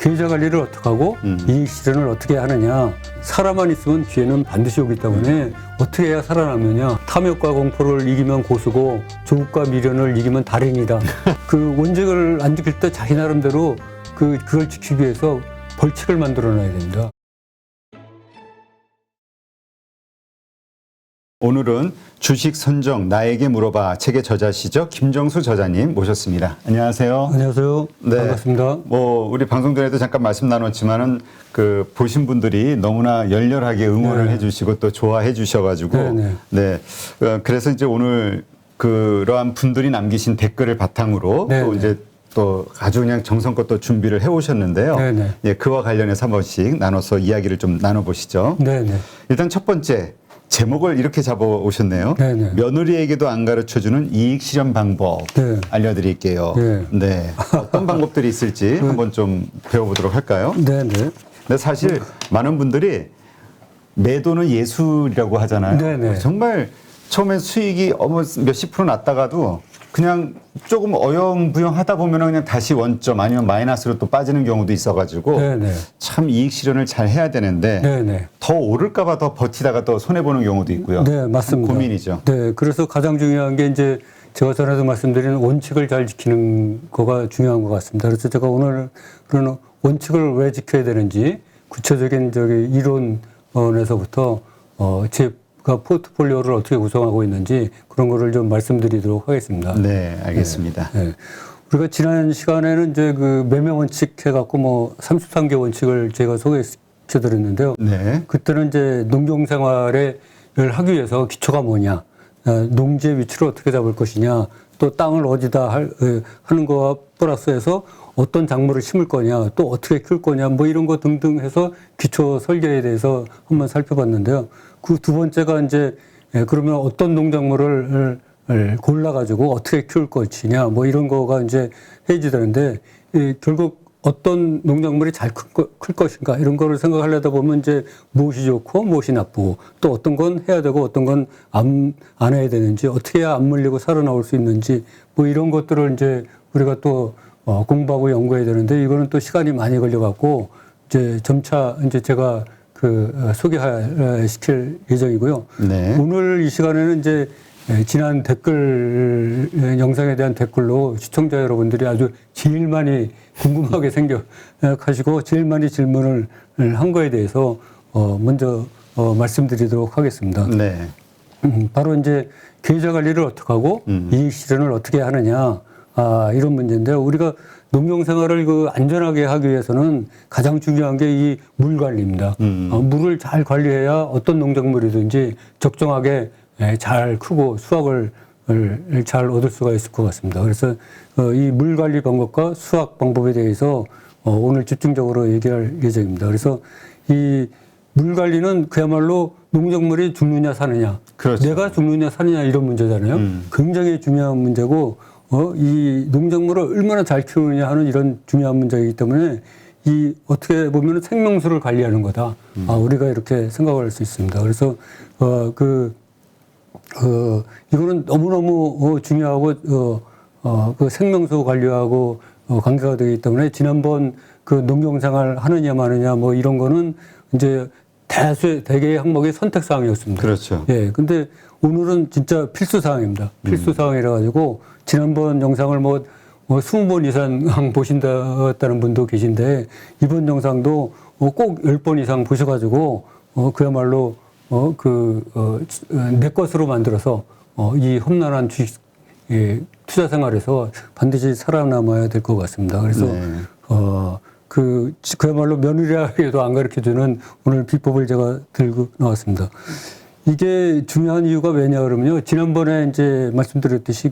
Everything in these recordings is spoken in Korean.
계좌 관리를 어떻게 하고 이익 실현을 어떻게 하느냐. 사람만 있으면 기회는 반드시 오기 때문에 어떻게 해야 살아남느냐. 탐욕과 공포를 이기면 고수고 조국과 미련을 이기면 달인이다. 그 원칙을 안 지킬 때 자기 나름대로 그걸 지키기 위해서 벌칙을 만들어놔야 됩니다. 오늘은 주식 선정 나에게 물어봐 책의 저자시죠. 김정수 저자님 모셨습니다. 안녕하세요. 안녕하세요. 네. 반갑습니다. 우리 방송 전에도 잠깐 말씀 나눴지만은 보신 분들이 너무나 열렬하게 응원을 해주시고 또 좋아해 주셔가지고 그래서 이제 오늘 그러한 분들이 남기신 댓글을 바탕으로 또 이제 또 아주 그냥 정성껏 또 준비를 해오셨는데요. 예, 그와 관련해서 한 번씩 나눠서 이야기를 좀 나눠보시죠. 일단 첫 번째. 제목을 이렇게 잡아오셨네요. 며느리에게도 안 가르쳐주는 이익 실현 방법 알려드릴게요. 네. 어떤 방법들이 있을지 한번 좀 배워보도록 할까요? 근데 사실 많은 분들이 매도는 예술이라고 하잖아요. 정말 처음에 수익이 몇십 프로 났다가도 그냥 조금 어영부영 하다 보면 그냥 다시 원점 아니면 마이너스로 또 빠지는 경우도 있어가지고 참 이익 실현을 잘 해야 되는데 더 오를까봐 더 버티다가 또 손해보는 경우도 있고요. 네, 맞습니다. 고민이죠. 그래서 가장 중요한 게 이제 제가 전에도 말씀드린 원칙을 잘 지키는 거가 중요한 것 같습니다. 그래서 제가 오늘 그런 원칙을 왜 지켜야 되는지 구체적인 이론에서부터 제가 포트폴리오를 어떻게 구성하고 있는지 그런 거를 좀 말씀드리도록 하겠습니다. 네, 알겠습니다. 우리가 지난 시간에는 이제 매매 원칙 해갖고 33개 원칙을 제가 소개시켜드렸는데요. 그때는 이제 농경생활을 하기 위해서 기초가 뭐냐, 농지의 위치를 어떻게 잡을 것이냐, 또 땅을 어디다 하는 거와 플러스해서 어떤 작물을 심을 거냐, 또 어떻게 키울 거냐, 이런 거 등등 해서 기초 설계에 대해서 한번 살펴봤는데요. 그 두 번째가 이제 그러면 어떤 농작물을 골라가지고 어떻게 키울 것이냐, 이런 거가 이제 해지되는데 결국 어떤 농작물이 잘 클 것인가 이런 거를 생각하려다 보면 이제 무엇이 좋고 무엇이 나쁘고 또 어떤 건 해야 되고 어떤 건 안 해야 되는지 어떻게 해야 안 물리고 살아나올 수 있는지 이런 것들을 이제 우리가 또 공부하고 연구해야 되는데 이거는 또 시간이 많이 걸려갖고 이제 점차 이제 제가 소개시킬 예정이고요. 오늘 이 시간에는 이제 지난 댓글 영상에 대한 댓글로 시청자 여러분들이 아주 제일 많이 궁금하게 생각하시고 제일 많이 질문을 한 거에 대해서 먼저 말씀드리도록 하겠습니다. 바로 이제 계좌 관리를 어떻게 하고 이익 실현을 어떻게 하느냐 이런 문제인데요. 우리가 농경생활을 안전하게 하기 위해서는 가장 중요한 게 이 물 관리입니다. 물을 잘 관리해야 어떤 농작물이든지 적정하게 잘 크고 수확을 잘 얻을 수가 있을 것 같습니다. 그래서 이 물 관리 방법과 수확 방법에 대해서 오늘 집중적으로 얘기할 예정입니다. 그래서 이 물 관리는 그야말로 농작물이 죽느냐 사느냐, 내가 죽느냐 사느냐 이런 문제잖아요. 굉장히 중요한 문제고 이 농작물을 얼마나 잘 키우느냐 하는 이런 중요한 문제이기 때문에 이 어떻게 보면 생명수를 관리하는 거다. 우리가 이렇게 생각할 수 있습니다. 그래서 이거는 너무너무 중요하고 그 생명수 관리하고 관계가 되기 때문에 지난번 농경생활 하느냐 마느냐 이런 거는 이제 대개의 항목이 선택사항이었습니다. 근데 오늘은 진짜 필수사항입니다. 필수사항이라 가지고 지난번 영상을 20번 이상 보신다는 분도 계신데 이번 영상도 꼭 10번 이상 보셔가지고 그야말로 내 것으로 만들어서 이 험난한 주식 투자 생활에서 반드시 살아남아야 될 것 같습니다. 그래서 그야말로 며느리에게도 안 가르쳐주는 오늘 비법을 제가 들고 나왔습니다. 이게 중요한 이유가 왜냐 그러면요. 지난번에 이제 말씀드렸듯이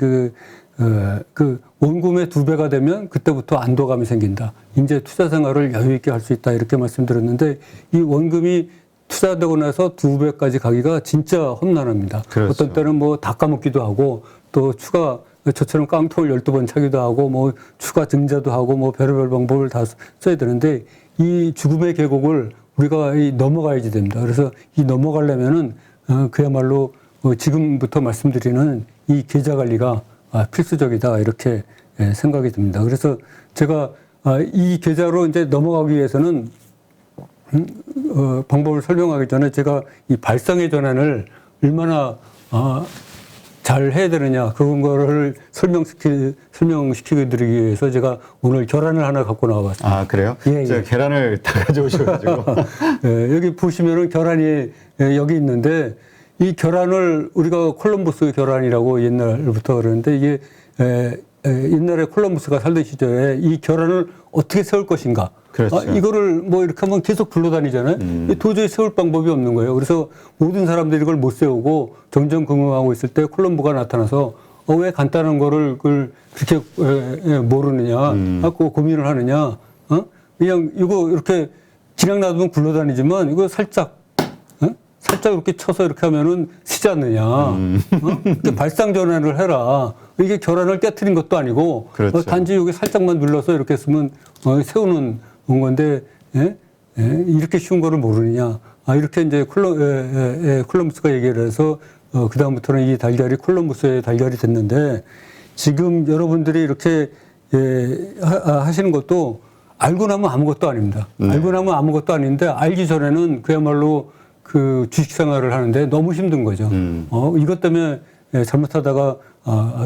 원금의 2배가 되면 그때부터 안도감이 생긴다. 이제 투자 생활을 여유 있게 할 수 있다. 이렇게 말씀드렸는데 이 원금이 투자되고 나서 2배까지 가기가 진짜 험난합니다. 어떤 때는 다 까먹기도 하고 또 추가 저처럼 깡통을 12번 차기도 하고 추가 증자도 하고 별의별 방법을 다 써야 되는데 이 죽음의 계곡을 우리가 넘어가야지 됩니다. 그래서 이 넘어가려면은 그야말로 지금부터 말씀드리는 이 계좌 관리가 필수적이다 이렇게 생각이 듭니다. 그래서 제가 이 계좌로 이제 넘어가기 위해서는 방법을 설명하기 전에 제가 이 발상의 전환을 얼마나 잘 해야 되느냐 그런 거를 설명시키게 드리기 위해서 제가 오늘 계란을 하나 갖고 나와봤습니다. 아, 그래요? 예, 제가 예. 계란을 다 가져오셔가지고. 예, 여기 보시면은 계란이 여기 있는데 이 계란을 우리가 콜럼버스 계란이라고 옛날부터 그러는데 이게 옛날에 콜럼버스가 살던 시절에 이 계란을 어떻게 세울 것인가. 그렇죠. 이거를 뭐 이렇게 하면 계속 굴러다니잖아요. 도저히 세울 방법이 없는 거예요. 그래서 모든 사람들이 이걸 못 세우고 정전긍긍하고 있을 때 콜럼버가 나타나서 왜 간단한 거를 그렇게 모르느냐, 하고 고민을 하느냐, 그냥 이거 이렇게 그냥 놔두면 굴러다니지만 이거 살짝 이렇게 쳐서 이렇게 하면은 쓰지 않느냐. 이렇게 발상 전환을 해라. 이게 계란을 깨트린 것도 아니고 그렇죠. 단지 여기 살짝만 눌러서 이렇게 쓰면 세우는 건데 이렇게 쉬운 거를 모르느냐. 이렇게 이제 콜럼버스가 얘기를 해서 그 다음부터는 이 달걀이 콜럼버스의 달걀이 됐는데 지금 여러분들이 이렇게 하시는 것도 알고 나면 아무것도 아닙니다. 알고 나면 아무것도 아닌데 알기 전에는 그야말로 그 주식 생활을 하는데 너무 힘든 거죠. 이것 때문에 잘못하다가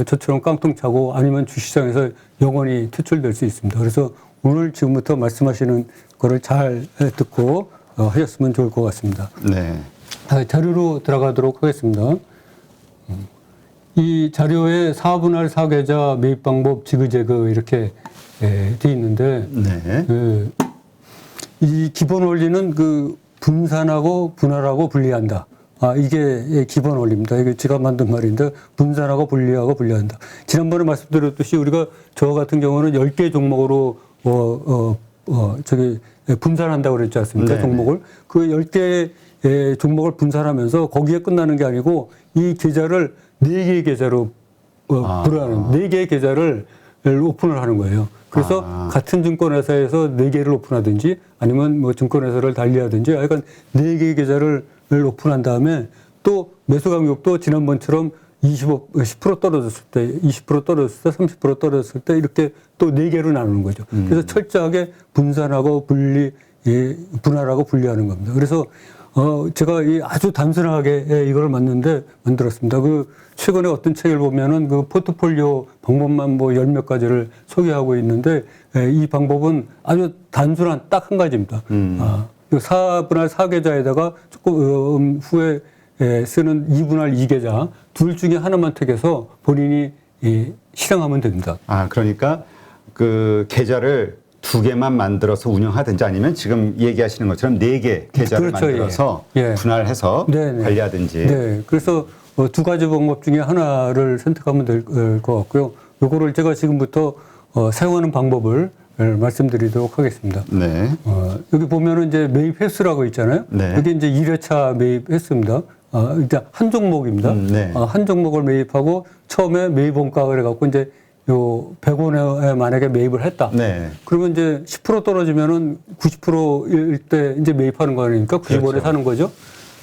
저처럼 깡통 차고 아니면 주식시장에서 영원히 퇴출될 수 있습니다. 그래서 오늘 지금부터 말씀하시는 거를 잘 듣고 하셨으면 좋을 것 같습니다. 네. 자료로 들어가도록 하겠습니다. 이 자료에 4분할 4계좌 매입 방법 지그재그 이렇게 돼 있는데 네. 이 기본 원리는 그 분산하고 분할하고 분리한다. 이게 기본 원리입니다. 이게 제가 만든 말인데 분산하고 분리하고 분리한다. 지난번에 말씀드렸듯이 우리가 저 같은 경우는 10개 종목으로 분산한다고 그랬지 않습니까? 네네. 종목을. 그 10개 종목을 분산하면서 거기에 끝나는 게 아니고 이 계좌를 4개의 계좌로 불하는 4개의 계좌를 오픈을 하는 거예요. 그래서 같은 증권회사에서 4개를 오픈하든지 아니면 뭐 증권회사를 달리하든지 하여간 4개의 계좌를 오픈한 다음에 또 매수 강력도 지난번처럼 10% 떨어졌을 때, 20% 떨어졌을 때, 30% 떨어졌을 때 이렇게 또 4개로 나누는 거죠. 그래서 철저하게 분산하고 분할하고 분리하는 겁니다. 그래서 제가 아주 단순하게 이걸 만들었습니다. 최근에 어떤 책을 보면은 그 포트폴리오 방법만 뭐 10몇 가지를 소개하고 있는데 이 방법은 아주 단순한 딱 한 가지입니다. 4분할 4계좌에다가 조금 후에 쓰는 2분할 2계좌 둘 중에 하나만 택해서 본인이 실행하면 됩니다. 그러니까 그 계좌를 2개만 만들어서 운영하든지 아니면 지금 얘기하시는 것처럼 4개 계좌를 그렇죠. 만들어서 분할해서 네네. 관리하든지. 네. 그래서 2가지 방법 중에 하나를 선택하면 될 것 같고요. 요거를 제가 지금부터 사용하는 방법을 말씀드리도록 하겠습니다. 네. 여기 보면은 이제 매입 횟수라고 있잖아요. 네. 여기 이제 1회차 매입 횟수입니다. 일단 한 종목입니다. 네. 한 종목을 매입하고 처음에 매입 원가를 해갖고 이제 요 100원에 만약에 매입을 했다. 네. 그러면 이제 10% 떨어지면은 90%일 때 이제 매입하는 거 아닙니까? 90원에 그렇죠. 사는 거죠.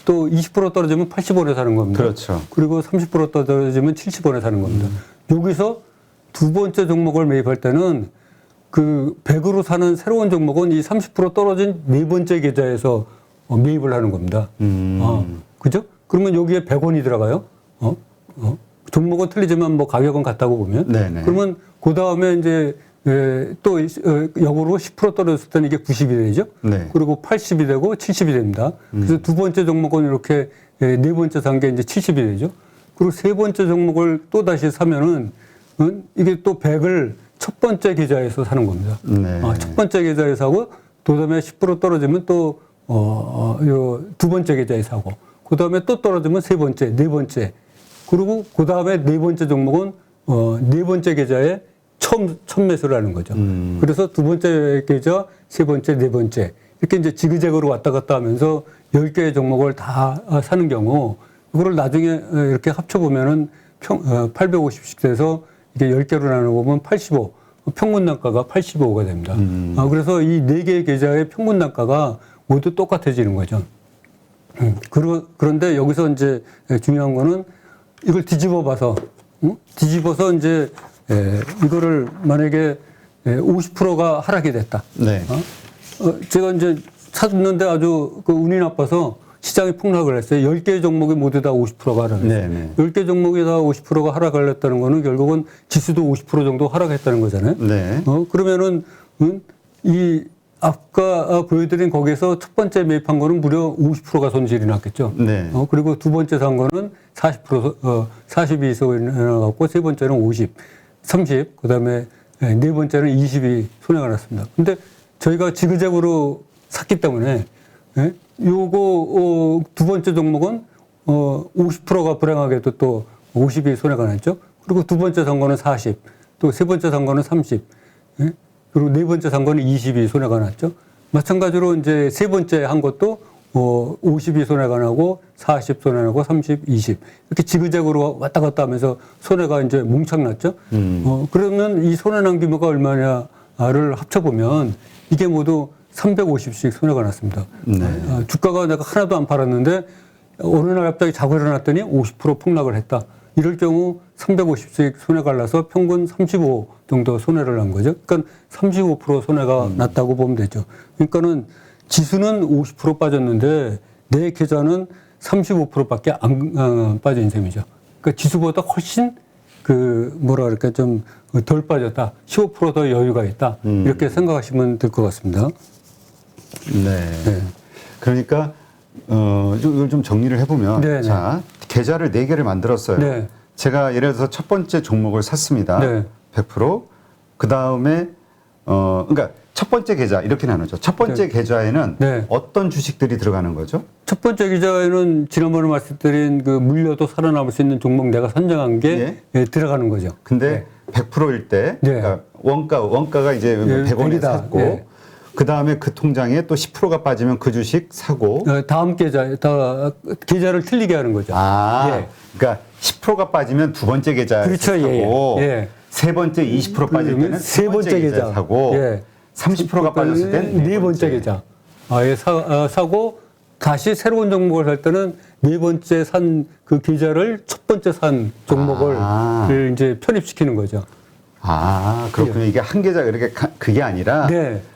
또 20% 떨어지면 80원에 사는 겁니다. 그렇죠. 그리고 30% 떨어지면 70원에 사는 겁니다. 여기서 두 번째 종목을 매입할 때는 그 100으로 사는 새로운 종목은 이 30% 떨어진 네 번째 계좌에서 매입을 하는 겁니다. 그죠? 그러면 여기에 100원이 들어가요. 종목은 틀리지만 뭐 가격은 같다고 보면. 네네. 그러면 그 다음에 이제 또 역으로 10% 떨어졌을 때는 이게 90이 되죠. 네. 그리고 80이 되고 70이 됩니다. 그래서 두 번째 종목은 이렇게 네 번째 산 게 이제 70이 되죠. 그리고 세 번째 종목을 또 다시 사면은 이게 또 100을 첫 번째 계좌에서 사는 겁니다. 네. 첫 번째 계좌에 사고, 그 다음에 10% 떨어지면 또, 두 번째 계좌에 사고, 그 다음에 또 떨어지면 세 번째, 네 번째. 그리고 그 다음에 네 번째 종목은, 네 번째 계좌에 처음 매수를 하는 거죠. 그래서 두 번째 계좌, 세 번째, 네 번째. 이렇게 이제 지그재그로 왔다 갔다 하면서 10개의 종목을 다 사는 경우, 이거를 나중에 이렇게 합쳐보면은 850씩 돼서 이게 10개로 나눠보면 85. 평균 단가가 85가 됩니다. 그래서 이 4개의 계좌의 평균 단가가 모두 똑같아지는 거죠. 그런데 여기서 이제 중요한 거는 이걸 뒤집어 봐서, 뒤집어서 이제 이거를 만약에 50%가 하락이 됐다. 네. 제가 이제 찾는데 아주 그 운이 나빠서 시장이 폭락을 했어요. 10개 종목이 모두 다 50%가 하락했어요. 네네. 10개 종목이 다 50%가 하락을 했다는 거는 결국은 지수도 50% 정도 하락했다는 거잖아요. 네. 그러면은 이 아까 보여드린 거기에서 첫 번째 매입한 거는 무려 50%가 손실이 났겠죠. 네. 그리고 두 번째 산 거는 42 손해가 났고 세 번째는 50, 30, 그 다음에 네 번째는 20이 손해가 났습니다. 근데 저희가 지그재그로 샀기 때문에 요거 두 번째 종목은 50%가 불행하게도 또 50이 손해가 났죠. 그리고 두 번째 산 거는 40, 또 세 번째 산 거는 30, 그리고 네 번째 산 거는 20이 손해가 났죠. 마찬가지로 이제 세 번째 한 것도 50이 손해가 나고 40 손해 나고 30, 20 이렇게 지그재그로 왔다 갔다 하면서 손해가 이제 뭉창 났죠. 그러면 이 손해 난 규모가 얼마냐를 합쳐보면 이게 모두 350씩 손해가 났습니다. 네. 주가가 내가 하나도 안 팔았는데 어느 날 갑자기 자고 일어났더니 50% 폭락을 했다. 이럴 경우 350씩 손해가 나서 평균 35 정도 손해를 난 거죠. 그러니까 35% 손해가 났다고 보면 되죠. 그러니까는 지수는 50% 빠졌는데 내 계좌는 35%밖에 안 빠진 셈이죠. 그러니까 지수보다 훨씬 뭐라 그럴까 좀 덜 빠졌다. 15% 더 여유가 있다. 이렇게 생각하시면 될 것 같습니다. 네. 그러니까 이걸 좀 정리를 해보면 네네. 자 계좌를 4개를 만들었어요. 네. 제가 예를 들어서 첫 번째 종목을 샀습니다. 네. 100%. 그 다음에 그러니까 첫 번째 계좌 이렇게 나누죠. 첫 번째 계좌에는 네. 어떤 주식들이 들어가는 거죠? 첫 번째 계좌에는 지난번에 말씀드린 그 물려도 살아남을 수 있는 종목 내가 선정한 게 들어가는 거죠. 근데 100%일 때 네. 그러니까 원가가 이제 100원에 100이다. 샀고 네. 그 다음에 그 통장에 또 10%가 빠지면 그 주식 사고 다음 계좌를 틀리게 하는 거죠. 그러니까 10%가 빠지면 두 번째 계좌에 그렇죠. 사고 예. 세 번째 20% 빠질 때는 세 번째 계좌 사고 30%가 빠졌을 때는 네 번째 계좌 사고 다시 새로운 종목을 살 때는 네 번째 산 그 계좌를 첫 번째 산 종목을 이제 편입시키는 거죠. 그렇군요. 이게 한 계좌 이렇게 그게 아니라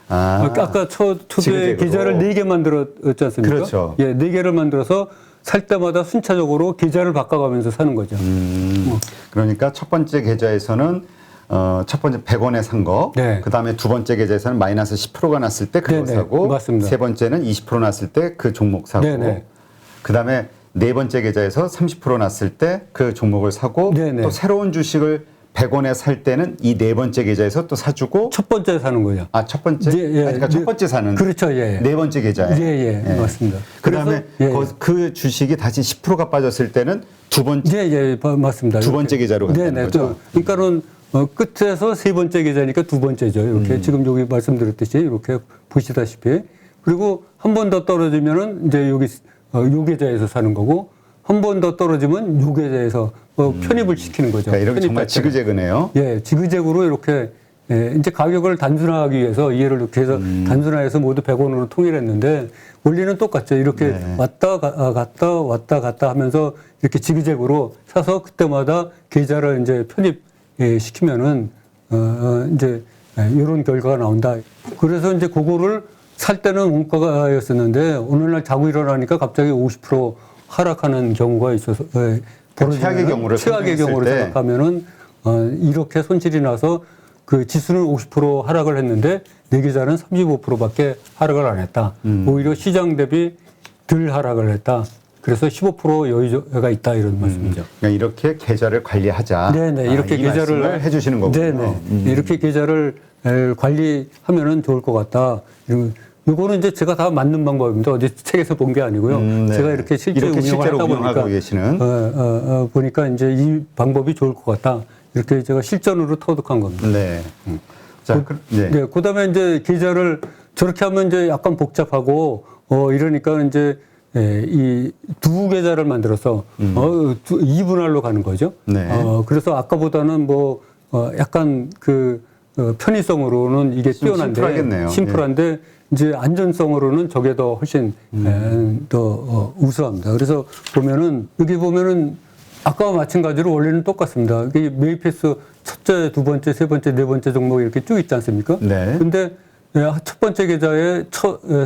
아까 초기에 계좌를 4개 만들었지 않습니까? 그렇죠. 4개를 만들어서 살 때마다 순차적으로 계좌를 바꿔가면서 사는 거죠. 그러니까 첫 번째 계좌에서는 첫 번째 100원에 산 거, 네. 그 다음에 두 번째 계좌에서는 마이너스 10%가 났을 때 그거 사고, 맞습니다. 세 번째는 20% 났을 때 그 종목 사고, 그 다음에 네 번째 계좌에서 30% 났을 때 그 종목을 사고, 또 새로운 주식을 100원에 살 때는 이 네 번째 계좌에서 또 사주고 첫 번째 사는 거죠. 첫 번째? 그러니까 첫 번째 사는 그렇죠. 네 번째 계좌에 맞습니다. 그다음에 그 주식이 다시 10%가 빠졌을 때는 두 번째 맞습니다. 두 번째 계좌로 간다는 거죠. 그러니까는 끝에서 세 번째 계좌니까 두 번째죠. 이렇게 지금 여기 말씀드렸듯이 이렇게 보시다시피 그리고 한 번 더 떨어지면은 이제 여기 요 계좌에서 사는 거고 한 번 더 떨어지면 요 계좌에서 편입을 시키는 거죠. 그러니까 이렇게 정말 지그재그네요. 지그재그로 이렇게 이제 가격을 단순화하기 위해서 이해를 이렇게 해서 단순화해서 모두 100원으로 통일했는데 원리는 똑같죠. 이렇게 왔다 갔다 하면서 이렇게 지그재그로 사서 그때마다 계좌를 이제 편입시키면은 이제 이런 결과가 나온다. 그래서 이제 그거를 살 때는 원가였었는데 어느 날 자고 일어나니까 갑자기 50% 하락하는 경우가 있어서 최악의 경우를 생각하면은 이렇게 손실이 나서 그 지수는 50% 하락을 했는데 내 계좌는 35%밖에 하락을 안 했다. 오히려 시장 대비 덜 하락을 했다. 그래서 15% 여유가 있다 이런 말씀이죠. 그러니까 이렇게 계좌를 관리하자. 이렇게 계좌를 해주시는 거군요. 이렇게 계좌를 관리하면은 좋을 것 같다. 이거는 이제 제가 다 맞는 방법입니다. 어디 책에서 본 게 아니고요. 제가 이렇게 실제로 운영을 하다 보니까 계시는. 보니까 이제 이 방법이 좋을 것 같다. 이렇게 제가 실전으로 터득한 겁니다. 자, 그다음에 이제 계좌를 저렇게 하면 이제 약간 복잡하고 이러니까 이제 이 두 계좌를 만들어서 2분할로 가는 거죠. 그래서 아까보다는 뭐 약간 그 편의성으로는 이게 뛰어난데 심플한데 이제 안전성으로는 저게 더 훨씬 더 우수합니다. 그래서 보면은 여기 보면은 아까와 마찬가지로 원리는 똑같습니다. 매입 횟수 첫째, 두 번째, 세 번째, 네 번째 종목이 이렇게 쭉 있지 않습니까? 네. 근데 첫 번째 계좌에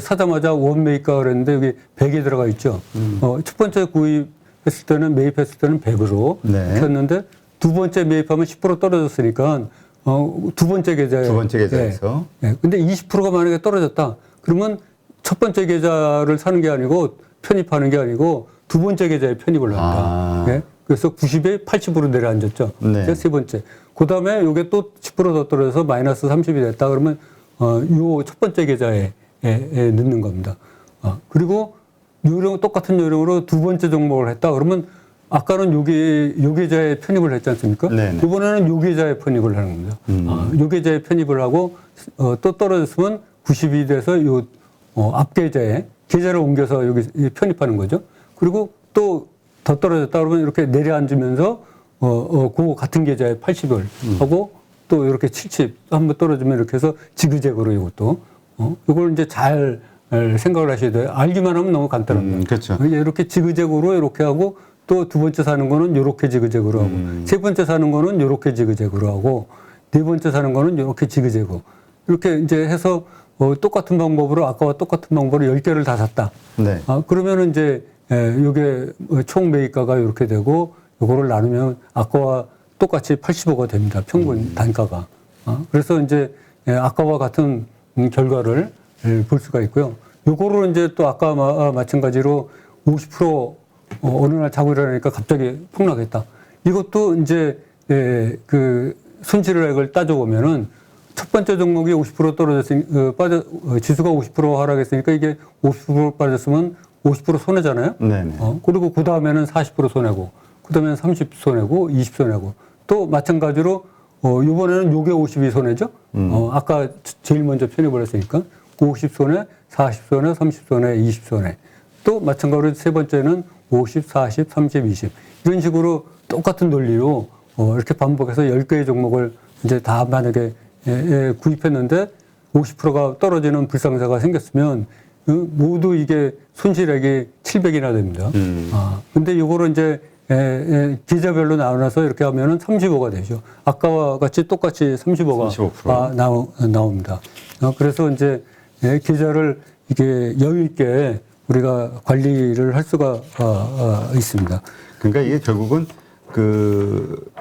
사자마자 원매입가 그랬는데 여기 100이 들어가 있죠. 첫 번째 구입했을 때는 매입했을 때는 100으로 네. 했는데 두 번째 매입하면 10% 떨어졌으니까 두 번째 계좌에 두 번째 계좌에서. 근데 20%가 만약에 떨어졌다. 그러면 첫 번째 계좌를 사는 게 아니고 편입하는 게 아니고 두 번째 계좌에 편입을 합니다. 예? 그래서 90에 80으로 내려앉았죠. 네. 세 번째. 그 다음에 이게 또 10%더 떨어져서 마이너스 30이 됐다. 그러면 요 첫 번째 계좌에 넣는 겁니다. 그리고 똑같은 요령으로 두 번째 종목을 했다. 그러면 아까는 요 계좌에 편입을 했지 않습니까? 네네. 이번에는 요 계좌에 편입을 하는 겁니다. 요 계좌에 편입을 하고 또 떨어졌으면 90이 돼서 요 앞 계좌에 계좌를 옮겨서 여기 편입하는 거죠. 그리고 또 더 떨어졌다 그러면 이렇게 내려앉으면서 그 같은 계좌에 80을 하고 또 이렇게 70 한번 떨어지면 이렇게 해서 지그재그로 이것도 이걸 이제 잘 생각을 하셔야 돼요. 알기만 하면 너무 간단합니다. 그렇죠. 이렇게 지그재그로 이렇게 하고 또 두 번째 사는 거는 이렇게 지그재그로 하고 세 번째 사는 거는 이렇게 지그재그로 하고 네 번째 사는 거는 이렇게 지그재그 이렇게 이제 해서 똑같은 방법으로 아까와 똑같은 방법으로 10개를 다 샀다. 네. 그러면은 이제 이게 총 매입가가 이렇게 되고 요거를 나누면 아까와 똑같이 85가 됩니다. 평균 단가가. 그래서 이제 아까와 같은 결과를 볼 수가 있고요. 요거를 이제 또 아까 마찬가지로 50% 어느 날 자고 일어나니까 갑자기 폭락했다. 이것도 이제 그 손실액을 따져보면은 첫 번째 종목이 50% 떨어졌으니 지수가 50% 하락했으니까 이게 50% 빠졌으면 50% 손해잖아요. 네네. 그리고 그 다음에는 40% 손해고, 그 다음에는 30 손해고, 20 손해고, 또 마찬가지로 이번에는 요게 50이 손해죠. 아까 제일 먼저 편입을 했으니까 50 손해, 40 손해, 30 손해, 20 손해. 또 마찬가지로 세 번째는 50, 40, 30, 20 이런 식으로 똑같은 논리로 이렇게 반복해서 10개의 종목을 이제 다 만약에 구입했는데 50%가 떨어지는 불상사가 생겼으면 모두 이게 손실액이 700이나 됩니다. 근데 요거를 이제 계좌별로 나눠서 이렇게 하면은 35가 되죠. 아까와 같이 똑같이 35가 나옵니다. 그래서 이제 계좌를 이게 여유 있게 우리가 관리를 할 수가 있습니다. 그러니까 이게 결국은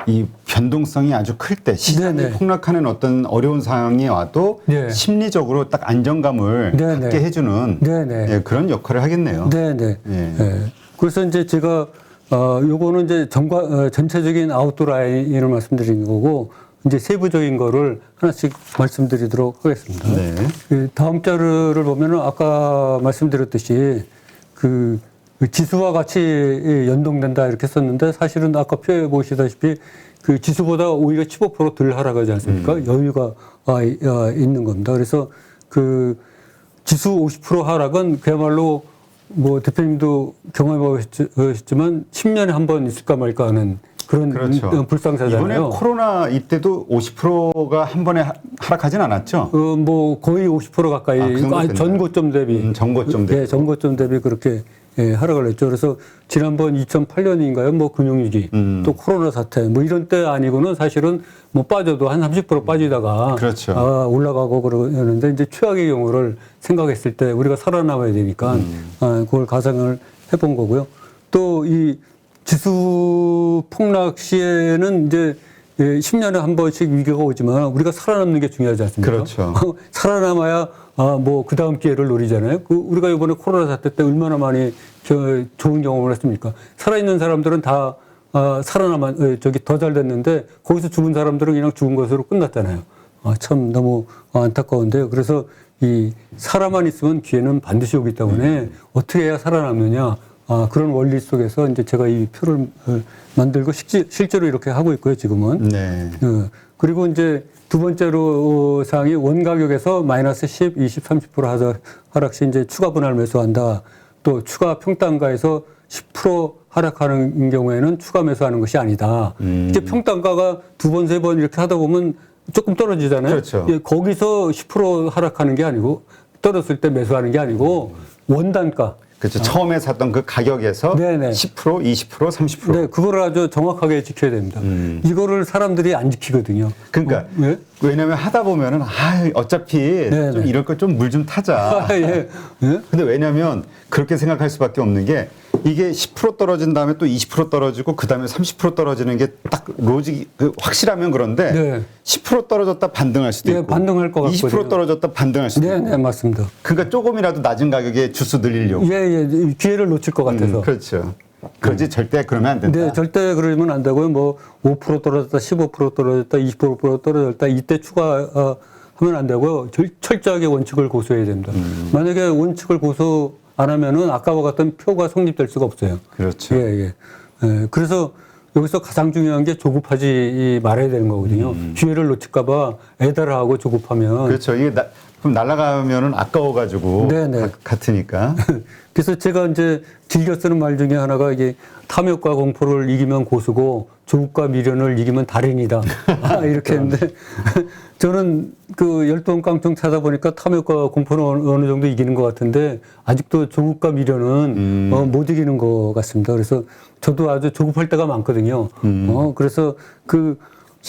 이 변동성이 아주 클 때 시장이 네네. 폭락하는 어떤 어려운 상황이 와도 네. 심리적으로 딱 안정감을 네네. 갖게 해주는 네네. 그런 역할을 하겠네요. 네네. 예. 그래서 이제 제가 요거는 이제 전체적인 아웃도 라인을 말씀드린 거고 이제 세부적인 거를 하나씩 말씀드리도록 하겠습니다. 네. 그 다음 자료를 보면은 아까 말씀드렸듯이 그 지수와 같이 연동된다 이렇게 썼는데 사실은 아까 표에 보시다시피 그 지수보다 오히려 15%덜 하락하지 않습니까? 여유가 있는 겁니다. 그래서 그 지수 50% 하락은 그야말로 뭐 대표님도 경험해 보셨지만 10년에 한 번 있을까 말까 하는 그런 그렇죠. 불상사잖아요. 이번에 코로나 이때도 50%가 한 번에 하락하진 않았죠? 뭐 거의 50% 가까이 전고점 대비. 전고점 대비. 네, 전고점 대비 그렇게 하락을 했죠. 그래서 지난번 2008년인가요? 뭐 금융위기, 또 코로나 사태, 뭐 이런 때 아니고는 사실은 뭐 빠져도 한 30% 빠지다가 그렇죠. 올라가고 그러는데 이제 최악의 경우를 생각했을 때 우리가 살아남아야 되니까 그걸 가상을 해본 거고요. 또 이 지수 폭락 시에는 이제 10년에 한 번씩 위기가 오지만 우리가 살아남는 게 중요하지 않습니까? 그렇죠. 살아남아야 뭐 그 다음 기회를 노리잖아요. 우리가 이번에 코로나 사태 때 얼마나 많이 좋은 경험을 했습니까? 살아있는 사람들은 다 더 잘 됐는데 거기서 죽은 사람들은 그냥 죽은 것으로 끝났잖아요. 참 너무 안타까운데요. 그래서 이 살아만 있으면 기회는 반드시 오기 때문에 어떻게 해야 살아남느냐. 그런 원리 속에서 이제 제가 이 표를 만들고 실제로 이렇게 하고 있고요, 지금은. 네. 그리고 이제 두 번째로 사항이 원가격에서 마이너스 10, 20, 30% 하락 시 이제 추가 분할 매수한다. 또 추가 평단가에서 10% 하락하는 경우에는 추가 매수하는 것이 아니다. 이제 평단가가 두 번, 세 번 이렇게 하다 보면 조금 떨어지잖아요. 그렇죠. 거기서 10% 하락하는 게 아니고 떨어졌을 때 매수하는 게 아니고 원단가. 그렇죠. 처음에 샀던 그 가격에서 네네. 10%, 20%, 30%. 네, 그거를 아주 정확하게 지켜야 됩니다. 이거를 사람들이 안 지키거든요. 그러니까 네? 왜냐면 하다 보면은 어차피 네네. 좀 이럴 거 좀 물 좀 타자. 예. 예? 근데 왜냐면 그렇게 생각할 수밖에 없는 게 이게 10% 떨어진 다음에 또 20% 떨어지고 그 다음에 30% 떨어지는 게 딱 로직이 확실하면 그런데 네. 10% 떨어졌다 반등할 수도 네, 있고 반등할 것 20% 같거든요. 떨어졌다 반등할 수도 네, 있고 네, 맞습니다. 그러니까 조금이라도 낮은 가격에 주스 늘리려고. 예, 예, 기회를 놓칠 것 같아서. 그렇죠. 그러지 절대 그러면 안 된다. 네, 절대 그러면 안 되고요. 뭐 5% 떨어졌다, 15% 떨어졌다, 20% 떨어졌다 이때 추가하면 안 되고요. 철저하게 원칙을 고수해야 됩니다. 만약에 원칙을 고수 안 하면은 아까와 같은 표가 성립될 수가 없어요. 그렇죠. 예, 예. 예, 그래서 여기서 가장 중요한 게 조급하지 말아야 되는 거거든요. 기회를 놓칠까봐 애달아하고 조급하면. 그렇죠. 이게 그럼 날아가면은 아까워가지고 네네. 같으니까. 그래서 제가 이제 즐겨 쓰는 말 중에 하나가 이게 탐욕과 공포를 이기면 고수고 조급과 미련을 이기면 달인이다. 이렇게 했는데 저는 그 열동 깡총 찾아보니까 탐욕과 공포는 어느 정도 이기는 것 같은데 아직도 조급과 미련은 못 이기는 것 같습니다. 그래서 저도 아주 조급할 때가 많거든요. 그래서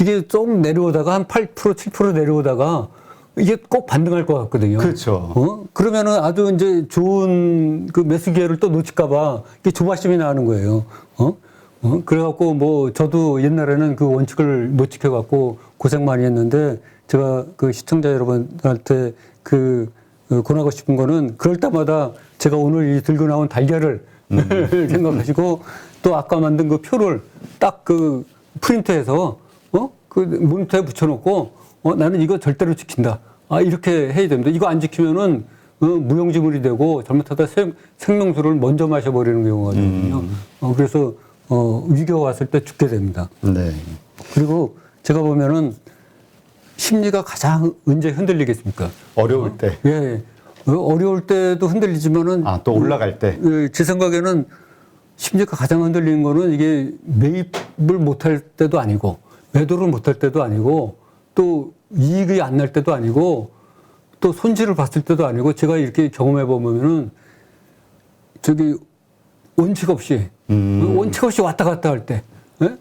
이게 좀 내려오다가 한 8%, 7% 내려오다가 이게 꼭 반등할 것 같거든요. 그렇죠. 그러면은 아주 이제 좋은 그 매수 기회를 또 놓칠까봐 이게 조바심이 나는 거예요. 그래갖고 뭐 저도 옛날에는 그 원칙을 못 지켜갖고 고생 많이 했는데 제가 그 시청자 여러분한테 권하고 싶은 거는 그럴 때마다 제가 오늘 이 들고 나온 달걀을 생각하시고 또 아까 만든 그 표를 딱 그 프린트해서 그 모니터에 붙여놓고 나는 이거 절대로 지킨다. 이렇게 해야 됩니다. 이거 안 지키면은 무용지물이 되고 잘못하다 생명수를 먼저 마셔버리는 경우가 있거든요. 그래서 위기가 왔을 때 죽게 됩니다. 네. 그리고 제가 보면은 심리가 가장 언제 흔들리겠습니까? 어려울 때. 예. 어려울 때도 흔들리지만은 또 올라갈 때. 제 생각에는 심리가 가장 흔들리는 거는 이게 매입을 못할 때도 아니고 매도를 못할 때도 아니고 또 이익이 안 날 때도 아니고 또 손실을 봤을 때도 아니고 제가 이렇게 경험해 보면은 원칙 없이 왔다 갔다 할 때